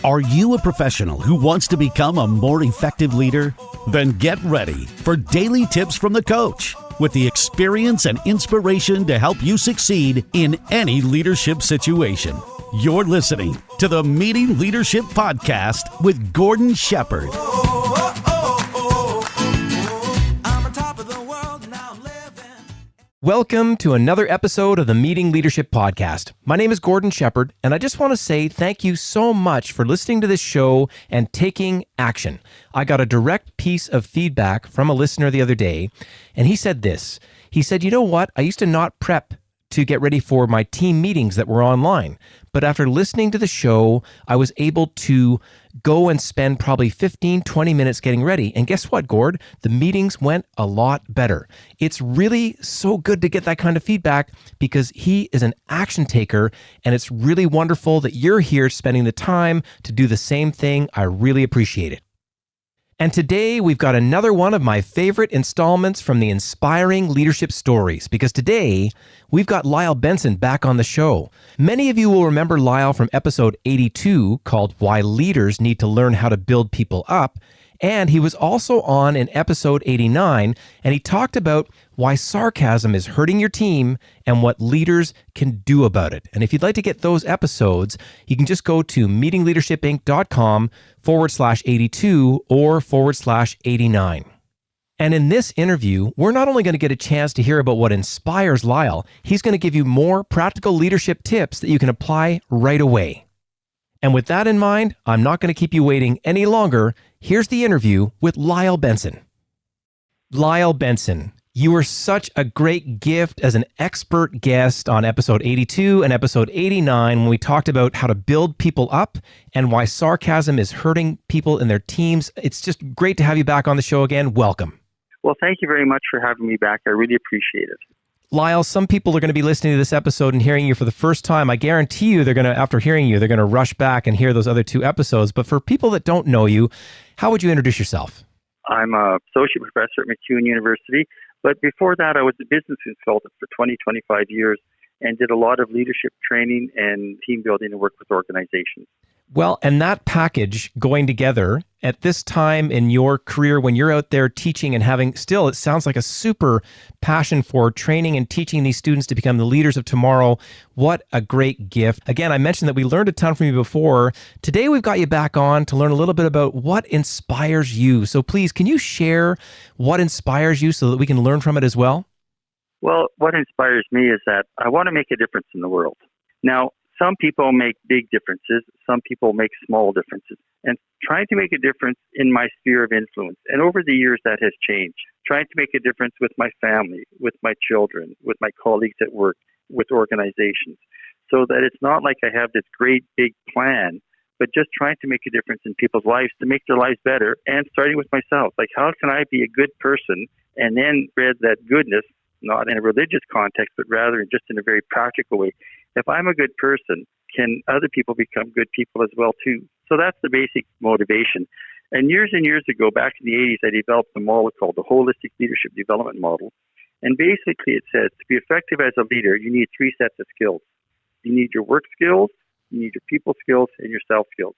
Are you a professional who wants to become a more effective leader? Then get ready for daily tips from the coach with the experience and inspiration to help you succeed in any leadership situation. You're listening to the Meeting Leadership Podcast with Gordon Shepherd. Welcome to another episode of the Meeting Leadership Podcast. My name is Gordon Shepherd, and I just want to say thank you so much for listening to this show and taking action. I got a direct piece of feedback from a listener the other day, and he said this. He said, you know what? I used to not prep to get ready for my team meetings that were online. But after listening to the show, I was able to go and spend probably 15, 20 minutes getting ready. And guess what, Gord? The meetings went a lot better. It's really so good to get that kind of feedback because he is an action taker, and it's really wonderful that you're here spending the time to do the same thing. I really appreciate it. And today we've got another one of my favorite installments from the Inspiring Leadership Stories, because today we've got Lyle Benson back on the show. Many of you will remember Lyle from episode 82 called Why Leaders Need to Learn How to Build People Up. And he was also on in episode 89, and he talked about why sarcasm is hurting your team and what leaders can do about it. And if you'd like to get those episodes, you can just go to meetingleadershipinc.com/82 or /89. And in this interview, we're not only going to get a chance to hear about what inspires Lyle, he's going to give you more practical leadership tips that you can apply right away. And with that in mind, I'm not going to keep you waiting any longer. Here's the interview with Lyle Benson. Lyle Benson, you were such a great gift as an expert guest on episode 82 and episode 89 when we talked about how to build people up and why sarcasm is hurting people in their teams. It's just great to have you back on the show again. Welcome. Well, thank you very much for having me back. I really appreciate it. Lyle, some people are going to be listening to this episode and hearing you for the first time. I guarantee you after hearing you, they're going to rush back and hear those other two episodes. But for people that don't know you, how would you introduce yourself? I'm an associate professor at McEwen University. But before that, I was a business consultant for 25 years and did a lot of leadership training and team building and work with organizations. Well, and that package going together at this time in your career when you're out there teaching and having still, it sounds like a super passion for training and teaching these students to become the leaders of tomorrow. What a great gift. Again, I mentioned that we learned a ton from you before. Today, we've got you back on to learn a little bit about what inspires you. So please, can you share what inspires you so that we can learn from it as well? Well, what inspires me is that I want to make a difference in the world. Now, some people make big differences. Some people make small differences. And trying to make a difference in my sphere of influence. And over the years, that has changed. Trying to make a difference with my family, with my children, with my colleagues at work, with organizations. So that it's not like I have this great big plan, but just trying to make a difference in people's lives to make their lives better. And starting with myself. Like, how can I be a good person and then spread that goodness, not in a religious context, but rather just in a very practical way. If I'm a good person, can other people become good people as well too? So that's the basic motivation. And years ago, back in the 80s, I developed a model called the Holistic Leadership Development Model. And basically it says to be effective as a leader, you need three sets of skills. You need your work skills, you need your people skills, and your self skills.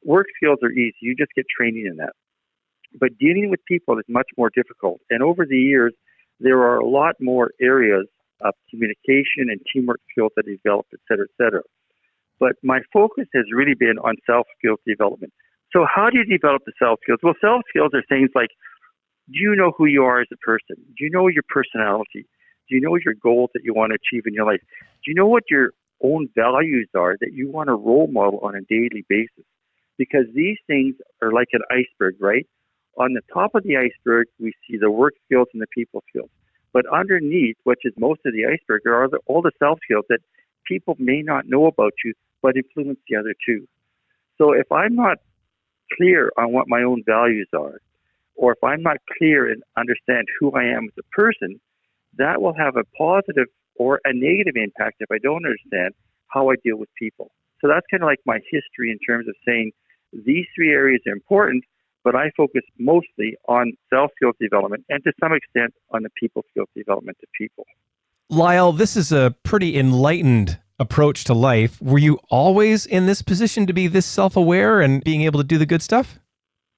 Work skills are easy. You just get training in that. But dealing with people is much more difficult. And over the years, there are a lot more areas of communication and teamwork skills that I developed, et cetera, et cetera. But my focus has really been on self-skills development. So how do you develop the self-skills? Well, self-skills are things like, do you know who you are as a person? Do you know your personality? Do you know your goals that you want to achieve in your life? Do you know what your own values are that you want to role model on a daily basis? Because these things are like an iceberg, right? On the top of the iceberg, we see the work skills and the people skills. But underneath, which is most of the iceberg, are all the self skills that people may not know about you, but influence the other two. So if I'm not clear on what my own values are, or if I'm not clear and understand who I am as a person, that will have a positive or a negative impact if I don't understand how I deal with people. So that's kind of like my history in terms of saying these three areas are important, but I focus mostly on self-skills development and to some extent on the people skills development of people. Lyle, this is a pretty enlightened approach to life. Were you always in this position to be this self-aware and being able to do the good stuff?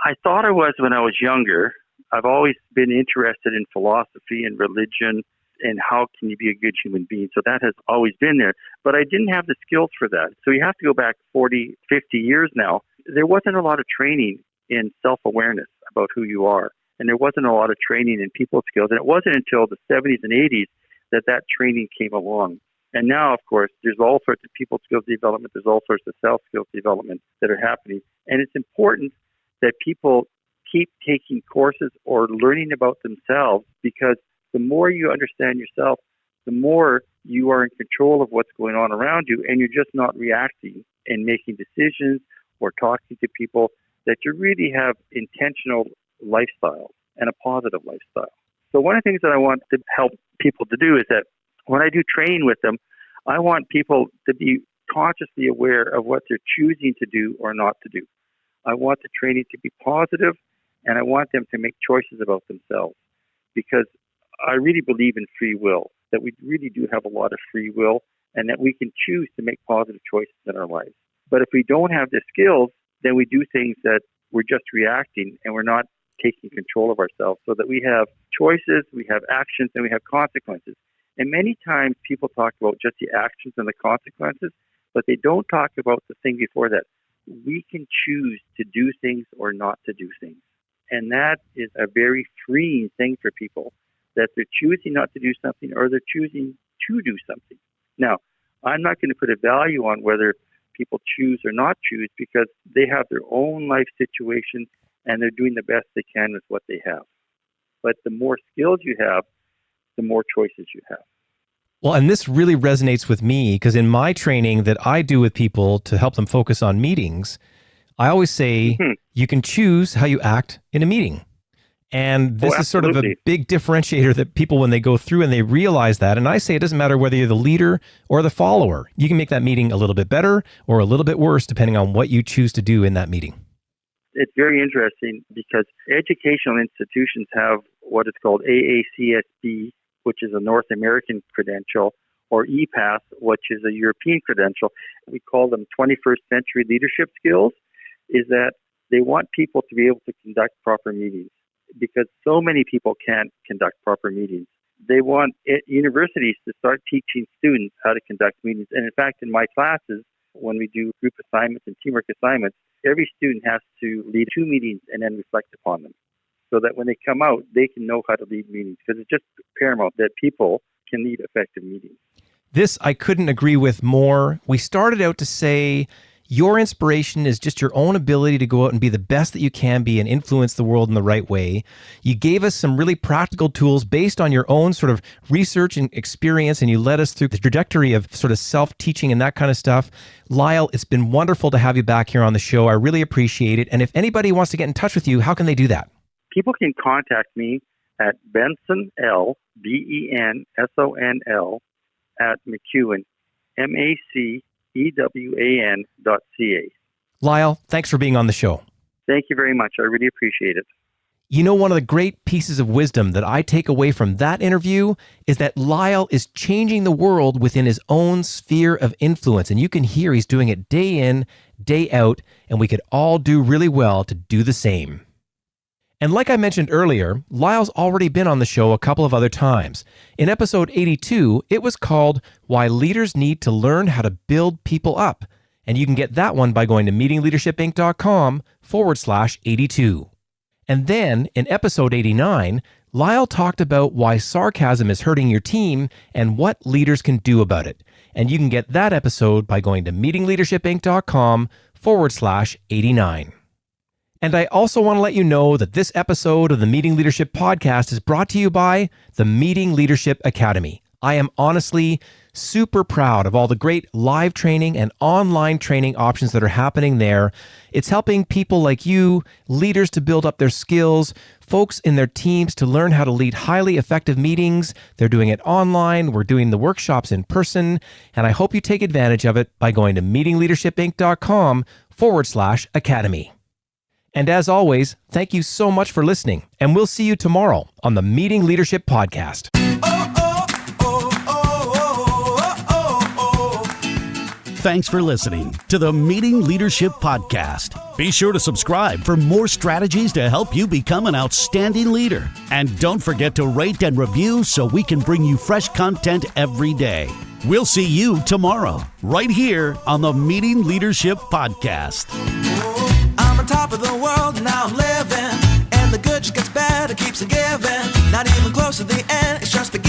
I thought I was when I was younger. I've always been interested in philosophy and religion and how can you be a good human being. So that has always been there. But I didn't have the skills for that. So you have to go back 40, 50 years now. There wasn't a lot of training in self-awareness about who you are. And there wasn't a lot of training in people skills. And it wasn't until the 70s and 80s that training came along. And now, of course, there's all sorts of people skills development. There's all sorts of self skills development that are happening. And it's important that people keep taking courses or learning about themselves, because the more you understand yourself, the more you are in control of what's going on around you, and you're just not reacting and making decisions or talking to people, that you really have intentional lifestyle and a positive lifestyle. So one of the things that I want to help people to do is that when I do training with them, I want people to be consciously aware of what they're choosing to do or not to do. I want the training to be positive, and I want them to make choices about themselves, because I really believe in free will, that we really do have a lot of free will, and that we can choose to make positive choices in our lives. But if we don't have the skills, then we do things that we're just reacting, and we're not taking control of ourselves, so that we have choices, we have actions, and we have consequences. And many times people talk about just the actions and the consequences, but they don't talk about the thing before that. We can choose to do things or not to do things. And that is a very freeing thing for people, that they're choosing not to do something or they're choosing to do something. Now, I'm not going to put a value on whether people choose or not choose, because they have their own life situation and they're doing the best they can with what they have. But the more skills you have, the more choices you have. Well, and this really resonates with me, because in my training that I do with people to help them focus on meetings, I always say you can choose how you act in a meeting. And this is sort of a big differentiator that people, when they go through and they realize that, and I say it doesn't matter whether you're the leader or the follower, you can make that meeting a little bit better or a little bit worse depending on what you choose to do in that meeting. It's very interesting because educational institutions have what is called AACSB, which is a North American credential, or EPAS, which is a European credential. We call them 21st century leadership skills, is that they want people to be able to conduct proper meetings, because so many people can't conduct proper meetings. They want universities to start teaching students how to conduct meetings. And in fact, in my classes, when we do group assignments and teamwork assignments, every student has to lead 2 meetings and then reflect upon them, so that when they come out, they can know how to lead meetings, because it's just paramount that people can lead effective meetings. This I couldn't agree with more. We started out to say your inspiration is just your own ability to go out and be the best that you can be and influence the world in the right way. You gave us some really practical tools based on your own sort of research and experience, and you led us through the trajectory of sort of self-teaching and that kind of stuff. Lyle, it's been wonderful to have you back here on the show. I really appreciate it. And if anybody wants to get in touch with you, how can they do that? People can contact me at Benson, L, BENSONL, at McEwan, MACEWAN.ca. Lyle, thanks for being on the show. Thank you very much. I really appreciate it. You know, one of the great pieces of wisdom that I take away from that interview is that Lyle is changing the world within his own sphere of influence. And you can hear he's doing it day in, day out, and we could all do really well to do the same. And like I mentioned earlier, Lyle's already been on the show a couple of other times. In episode 82, it was called Why Leaders Need to Learn How to Build People Up. And you can get that one by going to meetingleadershipinc.com/82. And then in episode 89, Lyle talked about why sarcasm is hurting your team and what leaders can do about it. And you can get that episode by going to meetingleadershipinc.com/89. And I also want to let you know that this episode of the Meeting Leadership Podcast is brought to you by the Meeting Leadership Academy. I am honestly super proud of all the great live training and online training options that are happening there. It's helping people like you, leaders, to build up their skills, folks in their teams to learn how to lead highly effective meetings. They're doing it online. We're doing the workshops in person. And I hope you take advantage of it by going to meetingleadershipinc.com/academy. And as always, thank you so much for listening, and we'll see you tomorrow on the Meeting Leadership Podcast. thanks for listening to the Meeting Leadership Podcast. Be sure to subscribe for more strategies to help you become an outstanding leader. And don't forget to rate and review so we can bring you fresh content every day. We'll see you tomorrow, right here on the Meeting Leadership Podcast. I'm on top of the world and now I'm living, and the good just gets better, keeps on giving. Not even close to the end, it's just beginning.